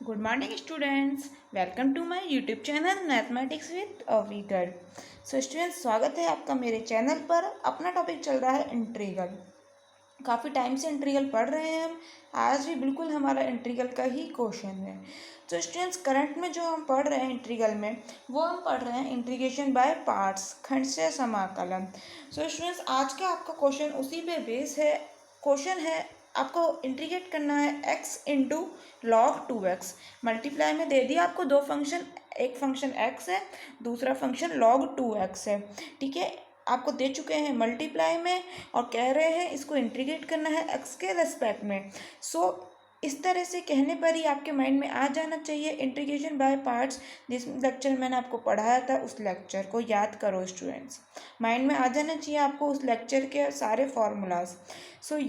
Good morning students, welcome to my YouTube channel mathematics with अविगर। So students, स्वागत है आपका मेरे चैनल पर। अपना टॉपिक चल रहा है इंटीग्रल। काफ़ी टाइम से इंटीग्रल पढ़ रहे हैं हम। आज भी बिल्कुल हमारा इंटीग्रल का ही क्वेश्चन है। तो स्टूडेंट्स, करंट में जो हम पढ़ रहे हैं इंटीग्रल में, वो हम पढ़ रहे हैं इंटीग्रेशन बाय पार्ट्स, खंडशः समाकलन। सो स्टूडेंट्स, आज का आपका क्वेश्चन उसी पे बेस है। क्वेश्चन है, आपको इंटीग्रेट करना है x into log 2x। Multiply में दे दिया आपको दो फंक्शन, एक फंक्शन x है, दूसरा फंक्शन log 2x है। ठीक है, आपको दे चुके हैं मल्टीप्लाई में और कह रहे हैं इसको इंटीग्रेट करना है x के रेस्पेक्ट में। इस तरह से कहने पर ही आपके माइंड में आ जाना चाहिए इंटीग्रेशन बाय पार्ट्स। जिस लेक्चर मैंने आपको पढ़ाया था उस लेक्चर को याद करो स्टूडेंट्स। माइंड में आ जाना चाहिए आपको उस लेक्चर के सारे फॉर्मूलाज।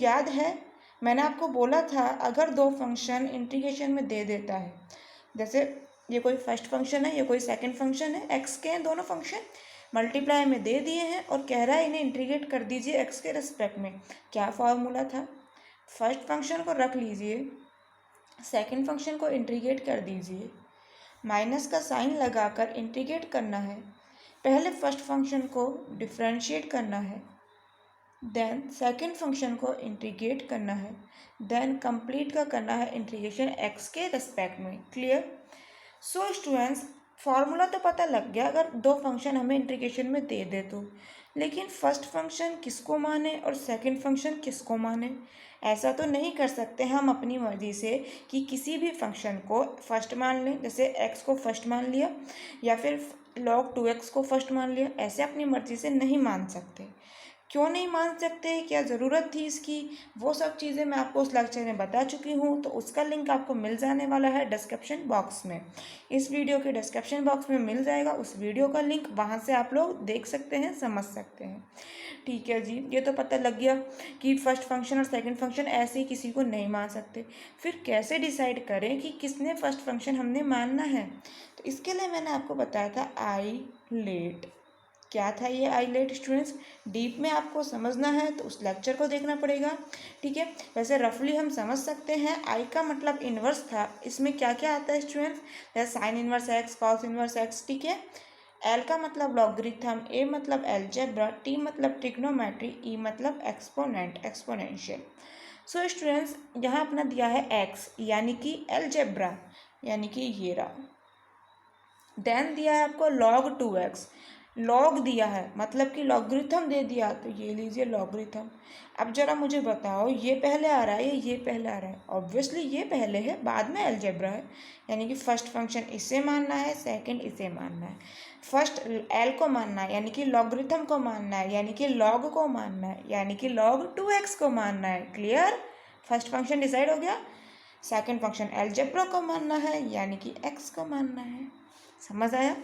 याद है मैंने आपको बोला था, अगर दो फंक्शन इंटीग्रेशन में दे देता है, जैसे ये कोई फर्स्ट फंक्शन है, ये कोई सेकंड फंक्शन है, एक्स के हैं दोनों फंक्शन, मल्टीप्लाई में दे दिए हैं और कह रहा है इन्हें इंटीग्रेट कर दीजिए एक्स के रिस्पेक्ट में। क्या फॉर्मूला था? फर्स्ट फंक्शन को रख लीजिए, सेकंड फंक्शन को इंटीग्रेट कर दीजिए, माइनस का साइन लगाकर इंटीग्रेट करना है। पहले फर्स्ट फंक्शन को डिफरेंशिएट करना है, देन सेकंड फंक्शन को इंटीग्रेट करना है, देन कंप्लीट का करना है इंटीग्रेशन एक्स के रिस्पेक्ट में। क्लियर? सो स्टूडेंट्स, फॉर्मूला तो पता लग गया अगर दो फंक्शन हमें इंटीग्रेशन में दे दे तो। लेकिन फर्स्ट फंक्शन किसको माने और सेकंड फंक्शन किसको माने? ऐसा तो नहीं कर सकते हम अपनी मर्ज़ी से कि किसी भी फंक्शन को फर्स्ट मान लें, जैसे एक्स को फर्स्ट मान लिया या फिर log 2x को फर्स्ट मान लिया। ऐसे अपनी मर्ज़ी से नहीं मान सकते। क्यों नहीं मान सकते, क्या ज़रूरत थी इसकी, वो सब चीज़ें मैं आपको उस लेक्चर में बता चुकी हूँ। तो उसका लिंक आपको मिल जाने वाला है डिस्क्रिप्शन बॉक्स में। इस वीडियो के डिस्क्रिप्शन बॉक्स में मिल जाएगा उस वीडियो का लिंक, वहाँ से आप लोग देख सकते हैं, समझ सकते हैं। ठीक है जी, ये तो पता लग गया कि फर्स्ट फंक्शन और सेकंड फंक्शन ऐसे ही किसी को नहीं मान सकते। फिर कैसे डिसाइड करें कि किसने फर्स्ट फंक्शन हमने मानना है? तो इसके लिए मैंने आपको बताया था आई लेट। क्या था ये आईलेट स्टूडेंट्स? डीप में आपको समझना है तो उस लेक्चर को देखना पड़ेगा। ठीक है, वैसे रफली हम समझ सकते हैं। आई का मतलब इन्वर्स था। इसमें क्या क्या आता है स्टूडेंट्स? जैसे sign inverse x, cos inverse x. ठीक है, एल का मतलब लॉगरिथम, ए मतलब अलजेब्रा, टी मतलब ट्रिग्नोमेट्री, ई मतलब एक्सपोनेंट, एक्सपोनेंशियल। सो स्टूडेंट्स, यहाँ अपना दिया है एक्स यानी कि अलजेब्रा, यानी कि ये रहा। देन दिया है आपको log 2x, लॉग दिया है मतलब कि लॉगरिथम दे दिया, तो ये लीजिए लॉगरिथम। अब जरा मुझे बताओ, ये पहले आ रहा है या ये पहले आ रहा है? ऑब्वियसली ये पहले है, बाद में अलजेब्रा है। यानी कि फर्स्ट फंक्शन इसे मानना है, सेकंड इसे मानना है। फर्स्ट एल को मानना है यानी कि लॉगरिथम को मानना है, यानी कि लॉग को मानना है, यानी कि log 2x को मानना है। क्लियर? फर्स्ट फंक्शन डिसाइड हो गया। सेकंड फंक्शन अलजेब्रा को मानना है यानी कि एक्स को मानना है। समझ आया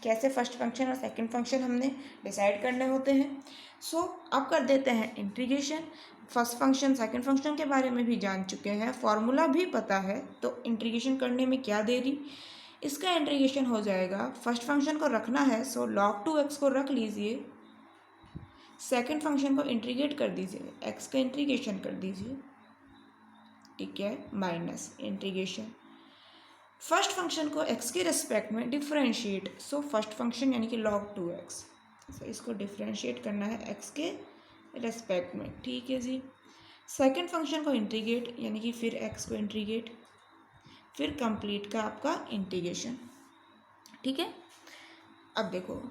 कैसे फर्स्ट फंक्शन और सेकंड फंक्शन हमने डिसाइड करने होते हैं? अब कर देते हैं integration. First function second function के बारे में भी जान चुके हैं, फॉर्मूला भी पता है, तो इंटीग्रेशन करने में क्या देरी। इसका इंटीग्रेशन हो जाएगा, फर्स्ट फंक्शन को रखना है log 2x को रख लीजिए, सेकंड फंक्शन को इंटीग्रेट कर दीजिए, x का इंटीग्रेशन कर दीजिए। ठीक है, माइनस इंटीग्रेशन फर्स्ट फंक्शन को x के रेस्पेक्ट में डिफरेंशिएट। फर्स्ट फंक्शन यानी कि log 2x, इसको डिफरेंशिएट करना है x के रेस्पेक्ट में। ठीक है जी। सेकंड फंक्शन को इंटीग्रेट यानी कि फिर x को इंटीग्रेट, फिर कंप्लीट का आपका इंटीग्रेशन। ठीक है, अब देखो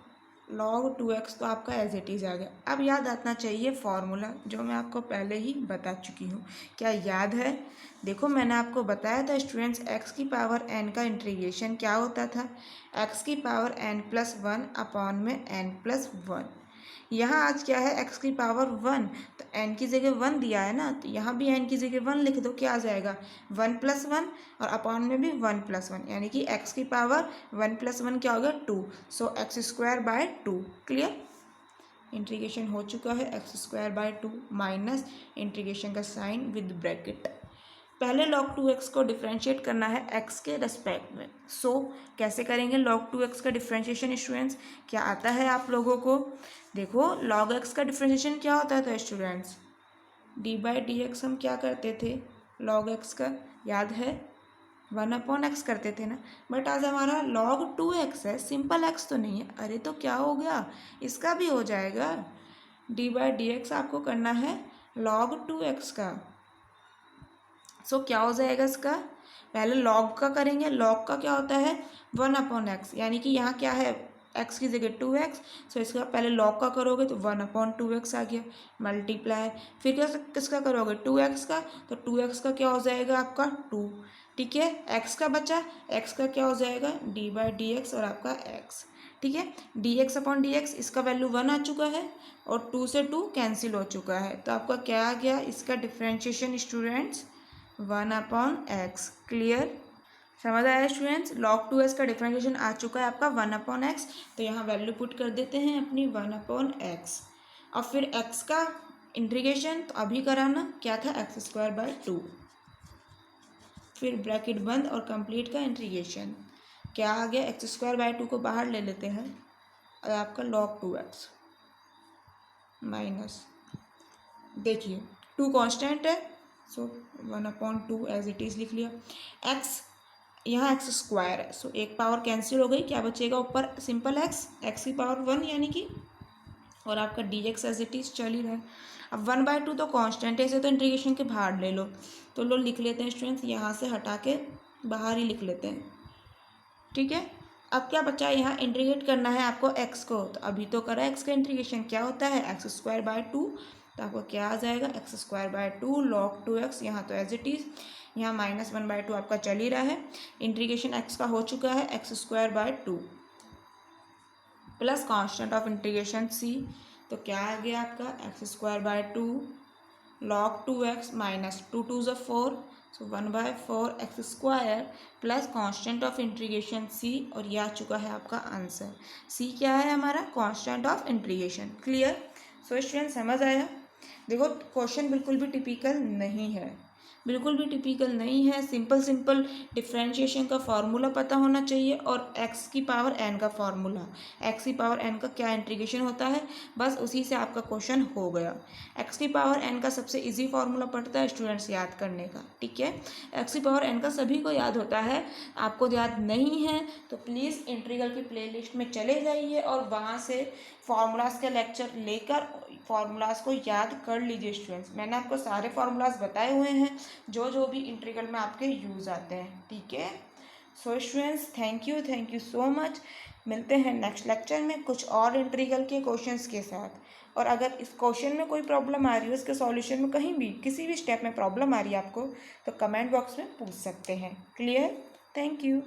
log 2x तो आपका एज इट इज़ आ गया। अब याद आना चाहिए फॉर्मूला, जो मैं आपको पहले ही बता चुकी हूँ। क्या याद है? देखो मैंने आपको बताया था स्टूडेंट्स, x की पावर n का इंटीग्रेशन क्या होता था? x की पावर n+1 अपॉन में n+1। यहाँ आज क्या है? x की पावर 1, तो n की जगह 1 दिया है ना, तो यहाँ भी n की जगह 1 लिख दो। क्या आ जाएगा? 1+1 और अपॉन में भी 1+1, यानी कि x की पावर 1+1 क्या हो गया? 2। x²/2। क्लियर? इंटीग्रेशन हो चुका है x²/2 माइनस इंटीग्रेशन का साइन विद ब्रैकेट। पहले log 2x को डिफ्रेंशिएट करना है x के रेस्पेक्ट में। कैसे करेंगे log 2x का डिफ्रेंशिएशन स्टूडेंट्स? क्या आता है आप लोगों को? देखो log x का डिफ्रेंशिएशन क्या होता था स्टूडेंट्स? d/dx हम क्या करते थे log x का, याद है? 1/x करते थे ना, बट आज हमारा log 2x है, सिंपल x तो नहीं है। अरे तो क्या हो गया, इसका भी हो जाएगा। d/dx आपको करना है log 2x का। सो क्या हो जाएगा इसका, पहले log का करेंगे। log का क्या होता है 1/x, यानी कि यहाँ क्या है x की जगह 2x। सो इसका पहले log का करोगे तो 1/2x आ गया, मल्टीप्लाई। फिर क्या किसका करोगे 2x का, तो 2x का क्या हो जाएगा आपका 2। ठीक है, x का बचा, x का क्या हो जाएगा d/dx और आपका x। ठीक है, dx/dx इसका वैल्यू 1 आ चुका है और 2 से 2 कैंसिल हो चुका है, तो आपका क्या आ गया इसका डिफ्रेंशिएशन स्टूडेंट्स 1/x। क्लियर, समझ आया स्टूडेंट्स। log 2x का डिफ्रेंशिएशन आ चुका है आपका 1/x, तो यहाँ वैल्यू पुट कर देते हैं अपनी 1/x। और फिर x का इंटीग्रेशन तो अभी कराना, क्या था x²/2, फिर ब्रैकेट बंद और कंप्लीट का इंटीग्रेशन। क्या आ गया x²/2 को बाहर ले लेते हैं और आपका log 2x माइनस, देखिए 2 कांस्टेंट है, सो 1/2 एज इट इज़ लिख लिया। x यहाँ x² है, सो एक पावर कैंसिल हो गई, क्या बचेगा ऊपर सिंपल x की पावर 1 यानी कि, और आपका dx एज इट इज़ चल ही रहा है। अब 1/2 तो कांस्टेंट है, इसे तो इंटीग्रेशन के बाहर ले लो, तो लो लिख लेते हैं स्टूडेंट्स, यहाँ से हटा के बाहर ही लिख लेते हैं। ठीक है, अब क्या बचा है, यहाँ इंटीग्रेट करना है आपको x को, तो अभी तो करा x का इंटीग्रेशन, क्या होता है x²/2, तो आपको क्या आ जाएगा x²/2 log 2x, यहाँ तो एज इट इज़, यहाँ -1/2 आपका चल ही रहा है। इंटीग्रेशन x का हो चुका है x²/2 plus constant of integration c, तो क्या आ गया आपका x²/2 log 2x माइनस 2 2 ज़ा 4, सो 1/4x² plus constant of integration c, और यह आ चुका है आपका आंसर। c क्या है हमारा constant of integration. Clear, so student समझ आया। देखो क्वेश्चन बिल्कुल भी टिपिकल नहीं है, बिल्कुल भी टिपिकल नहीं है। सिंपल डिफ्रेंशिएशन का फार्मूला पता होना चाहिए और x की पावर n का फार्मूला, x की पावर n का क्या इंटीग्रेशन होता है, बस उसी से आपका क्वेश्चन हो गया। x की पावर n का सबसे इजी फार्मूला पड़ता है स्टूडेंट्स याद करने का। ठीक है, x की पावर n का सभी को याद होता है, आपको याद नहीं है तो प्लीज़ इंटीग्रल की प्लेलिस्ट में चले जाइए और वहाँ से फार्मूलाज का लेक्चर लेकर फार्मूलाज को याद कर लीजिए स्टूडेंट्स। मैंने आपको सारे फार्मूलाज बताए हुए हैं जो जो भी इंटीग्रल में आपके यूज़ आते हैं। ठीक है, so students thank you so much. मिलते हैं नेक्स्ट लेक्चर में कुछ और इंटीग्रल के क्वेश्चंस के साथ। और अगर इस क्वेश्चन में कोई प्रॉब्लम आ रही है, इसके सॉल्यूशन में कहीं भी किसी भी स्टेप में प्रॉब्लम आ रही है आपको, तो कमेंट बॉक्स में पूछ सकते हैं। Clear, thank you.